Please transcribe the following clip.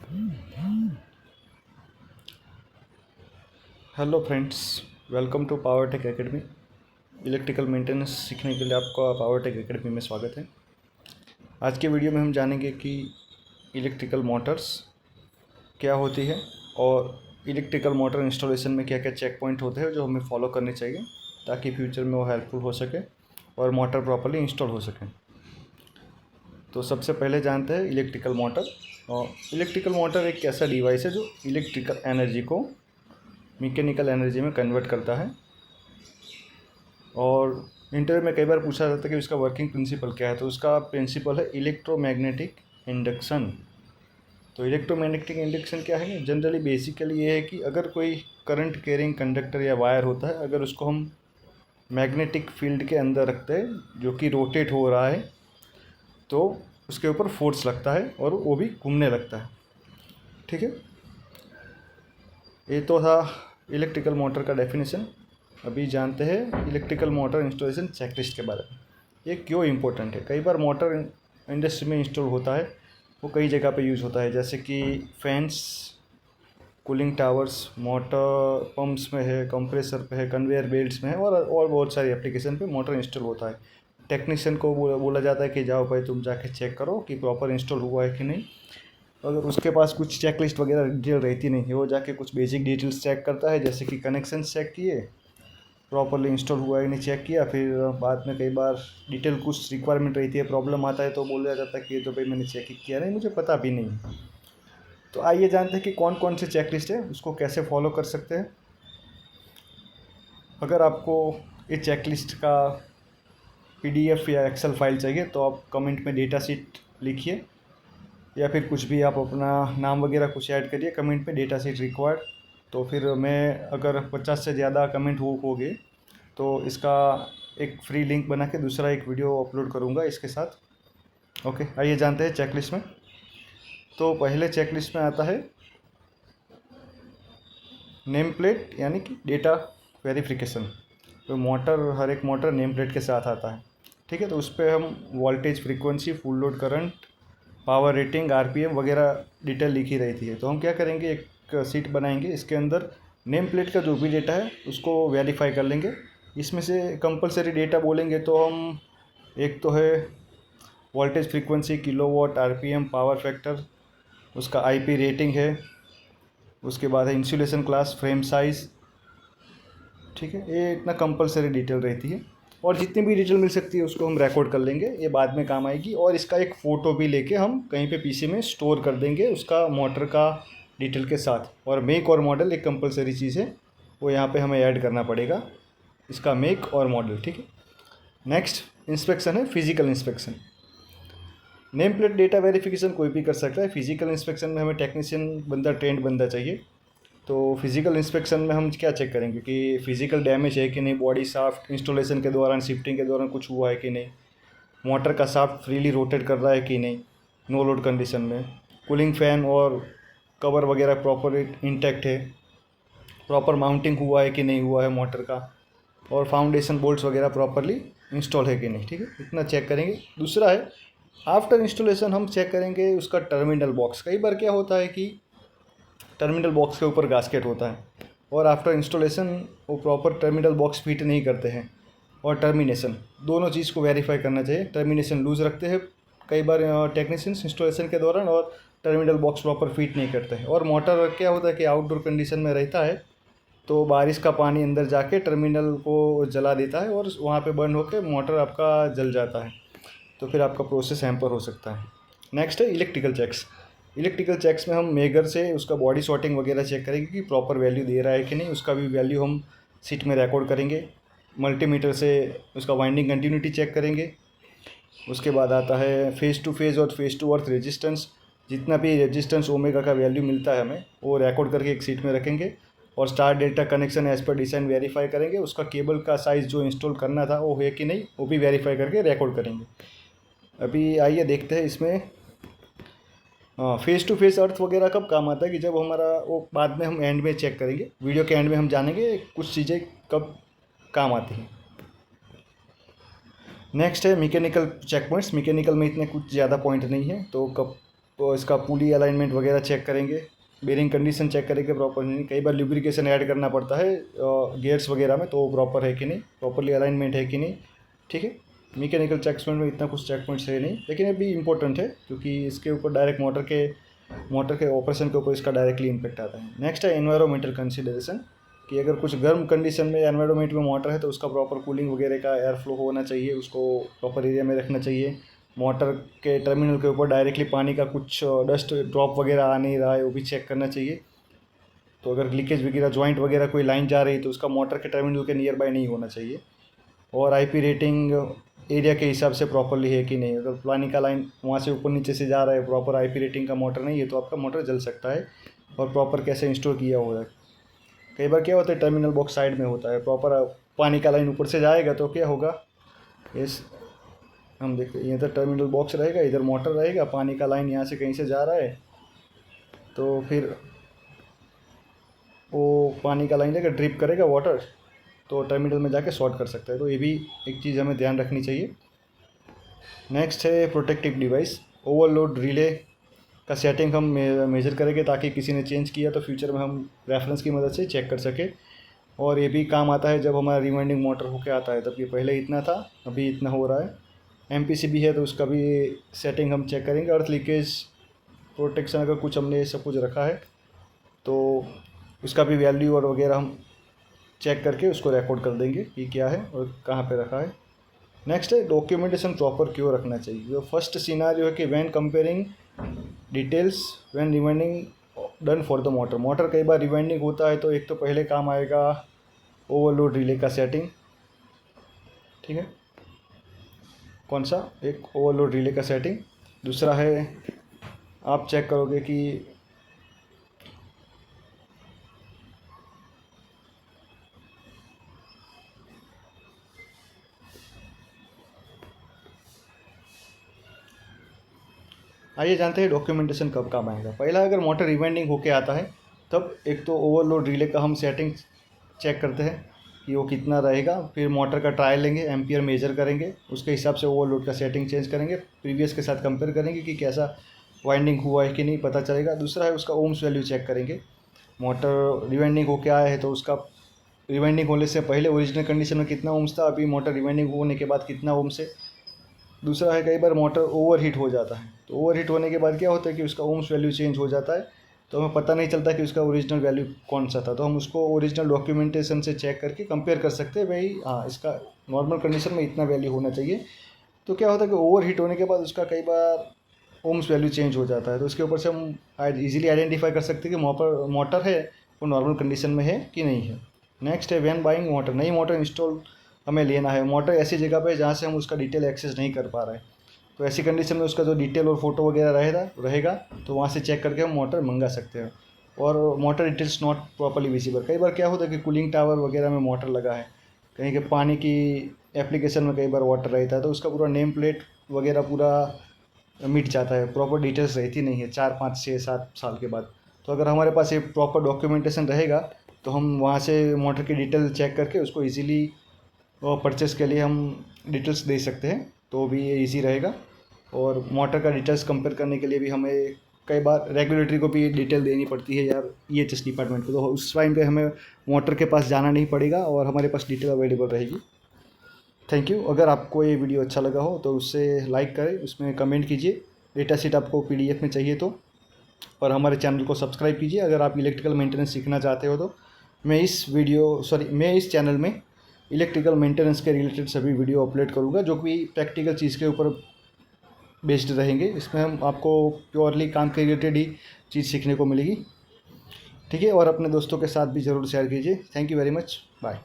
Hello friends, welcome to power tech academy. Electrical maintenance सीखने के लिए आपका पावर टेक एकेडमी में स्वागत है। आज के वीडियो में हम जानेंगे कि इलेक्ट्रिकल मोटर्स क्या होती है और इलेक्ट्रिकल मोटर इंस्टॉलेशन में क्या क्या चेक पॉइंट होते हैं जो हमें फॉलो करने चाहिए ताकि फ्यूचर में वो हेल्पफुल हो सके और मोटर प्रॉपर्ली इंस्टॉल हो सके। तो सबसे पहले जानते हैं इलेक्ट्रिकल मोटर। और इलेक्ट्रिकल मोटर एक ऐसा डिवाइस है जो इलेक्ट्रिकल एनर्जी को मैकेनिकल एनर्जी में कन्वर्ट करता है। और इंटरव्यू में कई बार पूछा जाता है कि उसका वर्किंग प्रिंसिपल क्या है, तो उसका प्रिंसिपल है इलेक्ट्रोमैग्नेटिक इंडक्शन। तो इलेक्ट्रोमैग्नेटिक इंडक्शन क्या है? जनरली बेसिकली ये है कि अगर कोई करंट कैरिंग कंडक्टर या वायर होता है, अगर उसको हम मैग्नेटिक फील्ड के अंदर रखते हैं जो कि रोटेट हो रहा है, तो उसके ऊपर फोर्स लगता है और वो भी घूमने लगता है। ठीक है, ये तो था इलेक्ट्रिकल मोटर का डेफिनेशन। अभी जानते हैं इलेक्ट्रिकल मोटर इंस्टॉलेशन चेकलिस्ट के बारे में। ये क्यों इम्पोर्टेंट है? कई बार मोटर इंडस्ट्री में इंस्टॉल होता है, वो कई जगह पे यूज़ होता है, जैसे कि fans, cooling towers, motor pumps में है, कंप्रेसर पे है, कन्वेयर बेल्ट्स में है और बहुत सारी एप्लीकेशन पे मोटर इंस्टॉल होता है। टेक्नीशियन को बोला जाता है कि जाओ भाई तुम जाके चेक करो कि प्रॉपर इंस्टॉल हुआ है कि नहीं। अगर उसके पास कुछ चेकलिस्ट वगैरह डिटेल रहती नहीं है, वो जाके कुछ बेसिक डिटेल्स चेक करता है, जैसे कि कनेक्शन चेक किए, प्रॉपरली इंस्टॉल हुआ है नहीं चेक किया। फिर बाद में कई बार डिटेल कुछ रिक्वायरमेंट रहती है, प्रॉब्लम आता है तो बोला जाता है कि ये तो भाई मैंने चेक ही किया नहीं, मुझे पता भी नहीं। तो आइए जानते हैं कि कौन कौन से चेकलिस्ट है, उसको कैसे फॉलो कर सकते हैं। अगर आपको ये चेकलिस्ट का PDF या एक्सेल फाइल चाहिए तो आप कमेंट में डेटा शीट लिखिए, या फिर कुछ भी आप अपना नाम वगैरह कुछ ऐड करिए कमेंट में, डेटा शीट रिक्वायर्ड। तो फिर मैं अगर 50 से ज़्यादा कमेंट हो गए तो इसका एक फ्री लिंक बना के दूसरा एक वीडियो अपलोड करूँगा इसके साथ। ओके, आइए जानते हैं चेकलिस्ट में। तो पहले चेकलिस्ट में आता है नेम प्लेट यानी कि डेटा वेरिफिकेशन। तो हर एक मोटर नेम प्लेट के साथ आता है। ठीक है, तो उस पर हम voltage, frequency, full load current, power rating, RPM वगैरह डिटेल लिखी रहती है। तो हम क्या करेंगे, एक सीट बनाएंगे, इसके अंदर नेम प्लेट का जो भी डेटा है उसको वेरीफाई कर लेंगे। इसमें से कंपलसरी डेटा बोलेंगे तो हम, एक तो है voltage, frequency, kilowatt, RPM, power factor, उसका IP रेटिंग है, उसके बाद है इंसुलेशन क्लास, फ्रेम साइज़। ठीक है, ये इतना कंपलसरी डिटेल रहती है, और जितनी भी डिटेल मिल सकती है उसको हम रिकॉर्ड कर लेंगे, ये बाद में काम आएगी। और इसका एक फ़ोटो भी लेके हम कहीं पे PC में स्टोर कर देंगे उसका मोटर का डिटेल के साथ। और मेक और मॉडल एक कंपलसरी चीज़ है, वो यहाँ पे हमें ऐड करना पड़ेगा, इसका मेक और मॉडल। ठीक है, नेक्स्ट इंस्पेक्शन है physical inspection. Name plate data verification कोई भी कर सकता है, फिजिकल इंस्पेक्शन में हमें टेक्नीशियन बंदा, ट्रेंड बंदा चाहिए। तो फिज़िकल इंस्पेक्शन में हम क्या चेक करेंगे कि फ़िज़िकल डैमेज है कि नहीं, बॉडी शाफ्ट इंस्टॉलेशन के दौरान, शिफ्टिंग के दौरान कुछ हुआ है कि नहीं, मोटर का शाफ्ट फ्रीली रोटेट कर रहा है कि नहीं नो लोड कंडीशन में, कूलिंग फैन और कवर वगैरह प्रॉपर इंटैक्ट है, प्रॉपर माउंटिंग हुआ है कि नहीं हुआ है मोटर का, और फाउंडेशन बोल्ट्स वगैरह प्रॉपरली इंस्टॉल है कि नहीं। ठीक है, इतना चेक करेंगे। दूसरा है आफ्टर इंस्टॉलेशन हम चेक करेंगे उसका टर्मिनल बॉक्स। कई बार क्या होता है कि टर्मिनल बॉक्स के ऊपर गास्केट होता है और आफ्टर इंस्टॉलेशन वो प्रॉपर टर्मिनल बॉक्स फिट नहीं करते हैं, और टर्मिनेशन, दोनों चीज़ को वेरीफाई करना चाहिए। टर्मिनेशन लूज़ रखते हैं कई बार टेक्नीशियंस इंस्टॉलेशन के दौरान, और टर्मिनल बॉक्स प्रॉपर फिट नहीं करते हैं। और मोटर क्या होता है कि आउटडोर कंडीशन में रहता है, तो बारिश का पानी अंदर जाके टर्मिनल को जला देता है और वहाँ पे बर्न होकर मोटर आपका जल जाता है, तो फिर आपका प्रोसेस हैम्पर हो सकता है। नेक्स्ट है इलेक्ट्रिकल चेक्स। इलेक्ट्रिकल चेक्स में हम मेगर से उसका बॉडी शॉर्टिंग वगैरह चेक करेंगे कि प्रॉपर वैल्यू दे रहा है कि नहीं, उसका भी वैल्यू हम सीट में रिकॉर्ड करेंगे। मल्टीमीटर से उसका वाइंडिंग कंटिन्यूटी चेक करेंगे। उसके बाद आता है फेस टू फेस और फेस टू अर्थ रेजिस्टेंस। जितना भी रेजिस्टेंस ओमेगा का वैल्यू मिलता है हमें, वो रिकॉर्ड करके एक सीट में रखेंगे। और star delta connection as per design verify करेंगे। उसका केबल का साइज़ जो इंस्टॉल करना था वो है कि नहीं, वो भी वेरीफाई करके रिकॉर्ड करेंगे। अभी आइए देखते हैं इसमें फेस टू फेस अर्थ वगैरह कब काम आता है, कि जब हमारा, वो बाद में हम एंड में चेक करेंगे, वीडियो के एंड में हम जानेंगे कुछ चीज़ें कब काम आती हैं। नेक्स्ट है मैकेनिकल चेक पॉइंट्स। मैकेनिकल में इतने कुछ ज़्यादा पॉइंट नहीं है, तो कब तो इसका पुली अलाइनमेंट वगैरह चेक करेंगे, बेरिंग कंडीशन चेक करेंगे प्रॉपर नहीं, कई बार लुब्रिकेशन ऐड करना पड़ता है गियर्स वगैरह में, तो प्रॉपर है कि नहीं, प्रॉपरली अलाइनमेंट है कि नहीं। ठीक है, मैकेनिकल चेक पॉइंट में इतना कुछ चेक पॉइंट्स है नहीं, लेकिन ये भी इंपॉर्टेंट है क्योंकि इसके ऊपर डायरेक्ट मोटर के ऑपरेशन के ऊपर इसका डायरेक्टली इम्पेक्ट आता है। नेक्स्ट है एनवायरमेंटल कंसिडरेशन, कि अगर कुछ गर्म कंडीशन में एनवायरमेंट में मोटर है तो उसका प्रॉपर कूलिंग वगैरह का एयर फ्लो होना चाहिए, उसको प्रॉपर एरिया में रखना चाहिए। मोटर के टर्मिनल के ऊपर डायरेक्टली पानी का कुछ डस्ट ड्रॉप वगैरह आ नहीं रहा है, वो भी चेक करना चाहिए। तो अगर लीकेज वगैरह जॉइंट वगैरह कोई लाइन जा रही है तो उसका मोटर के टर्मिनल के नियर बाय नहीं होना चाहिए। और आईपी रेटिंग एरिया के हिसाब से प्रॉपरली है कि नहीं, अगर पानी का लाइन वहाँ से ऊपर नीचे से जा रहा है, प्रॉपर आईपी रेटिंग का मोटर नहीं है तो आपका मोटर जल सकता है। और प्रॉपर कैसे इंस्टॉल किया हुआ है, कई बार क्या होता है टर्मिनल बॉक्स साइड में होता है, प्रॉपर पानी का लाइन ऊपर से जाएगा तो क्या होगा, इस हम देखते हैं ये तो टर्मिनल बॉक्स रहेगा, इधर मोटर रहेगा, पानी का लाइन यहाँ से कहीं से जा रहा है तो फिर वो पानी का लाइन लेकर ड्रिप करेगा वाटर, तो टर्मिनल में जाके शॉर्ट कर सकता है। तो ये भी एक चीज़ हमें ध्यान रखनी चाहिए। नेक्स्ट है प्रोटेक्टिव डिवाइस, ओवरलोड रिले का सेटिंग हम मेजर करेंगे ताकि किसी ने चेंज किया तो फ्यूचर में हम रेफरेंस की मदद से चेक कर सके। और ये भी काम आता है जब हमारा रिवाइंडिंग मोटर होके आता है, तब ये पहले इतना था अभी इतना हो रहा है। एमपीसीबी है तो उसका भी सेटिंग हम चेक करेंगे। अर्थ लीकेज प्रोटेक्शन अगर कुछ हमने सब कुछ रखा है तो उसका भी वैल्यू और वगैरह हम चेक करके उसको रिकॉर्ड कर देंगे कि क्या है और कहाँ पे रखा है। नेक्स्ट है डॉक्यूमेंटेशन प्रॉपर क्यों रखना चाहिए। जो फर्स्ट सिनारियो है कि when comparing details when rewinding done for the motor, motor कई बार रिवाइंडिंग होता है तो एक तो पहले काम आएगा ओवरलोड रिले का सेटिंग। ठीक है, कौन सा, एक ओवरलोड रिले का सेटिंग, दूसरा है आप चेक करोगे कि आइए जानते हैं डॉक्यूमेंटेशन कब काम आएगा। पहला, अगर मोटर रिवाइंडिंग होके आता है तब एक तो ओवरलोड रिले का हम सेटिंग चेक करते हैं कि वो कितना रहेगा, फिर मोटर का ट्रायल लेंगे, एम्पियर मेजर करेंगे, उसके हिसाब से ओवरलोड का सेटिंग चेंज करेंगे, प्रीवियस के साथ कंपेयर करेंगे कि कैसा वाइंडिंग हुआ है कि नहीं पता चलेगा। दूसरा है उसका ओम्स वैल्यू चेक करेंगे, मोटर रिवाइंडिंग होके आया है तो उसका रिवाइंडिंग होने से पहले ओरिजिनल कंडीशन में कितना ओम्स था, अभी मोटर रिवाइंडिंग होने के बाद कितना ओम्स है। दूसरा है कई बार मोटर ओवर हीट हो जाता है, तो ओवर हीट होने के बाद क्या होता है कि उसका ओम्स वैल्यू चेंज हो जाता है, तो हमें पता नहीं चलता कि उसका ओरिजिनल वैल्यू कौन सा था। तो हम उसको ओरिजिनल डॉक्यूमेंटेशन से चेक करके कंपेयर कर सकते हैं, भाई हाँ इसका नॉर्मल कंडीशन में इतना वैल्यू होना चाहिए। तो क्या होता है कि ओवर हीट होने के बाद उसका कई बार ओम्स वैल्यू चेंज हो जाता है, तो उसके ऊपर से हम इजीली आइडेंटिफाई कर सकते हैं कि मोटर है वो नॉर्मल कंडीशन में है कि नहीं है। नेक्स्ट है व्हेन बाइंग मोटर, नई मोटर इंस्टॉल हमें लेना है, मोटर ऐसी जगह पे जहाँ से हम उसका डिटेल एक्सेस नहीं कर पा रहे हैं, तो ऐसी कंडीशन में उसका जो डिटेल और फोटो वगैरह रहेगा तो वहाँ से चेक करके हम मोटर मंगा सकते हैं। और motor details not properly visible, कई बार क्या होता है कि कूलिंग टावर वगैरह में मोटर लगा है, कहीं के पानी की एप्लीकेशन में कई बार वाटर रहता है तो उसका पूरा नेम प्लेट वगैरह पूरा मिट जाता है, प्रॉपर डिटेल्स रहती नहीं है 4 5 6 7 साल के बाद। तो अगर हमारे पास ये प्रॉपर डॉक्यूमेंटेशन रहेगा तो हम वहाँ से मोटर की डिटेल चेक करके उसको ईजिली परचेस के लिए हम डिटेल्स दे सकते हैं, तो भी ये ईजी रहेगा। और मोटर का डिटेल्स कंपेयर करने के लिए भी हमें कई बार रेगुलेटरी को भी डिटेल देनी पड़ती है यार EHS डिपार्टमेंट को, तो उस टाइम पे हमें मोटर के पास जाना नहीं पड़ेगा और हमारे पास डिटेल अवेलेबल रहेगी। Thank you. अगर आपको ये वीडियो अच्छा लगा हो तो उससे लाइक करें, उसमें कमेंट कीजिए, डेटा शीट आपको PDF में चाहिए तो, और हमारे चैनल को सब्सक्राइब कीजिए। अगर आप इलेक्ट्रिकल मेंटेनेंस सीखना चाहते हो तो मैं इस चैनल में इलेक्ट्रिकल मेंटेनेंस के रिलेटेड सभी वीडियो अपलोड करूँगा जो कि प्रैक्टिकल चीज़ के ऊपर बेस्ड रहेंगे। इसमें हम आपको प्योरली काम के रिलेटेड ही चीज़ सीखने को मिलेगी। ठीक है, और अपने दोस्तों के साथ भी ज़रूर शेयर कीजिए। Thank you very much, bye.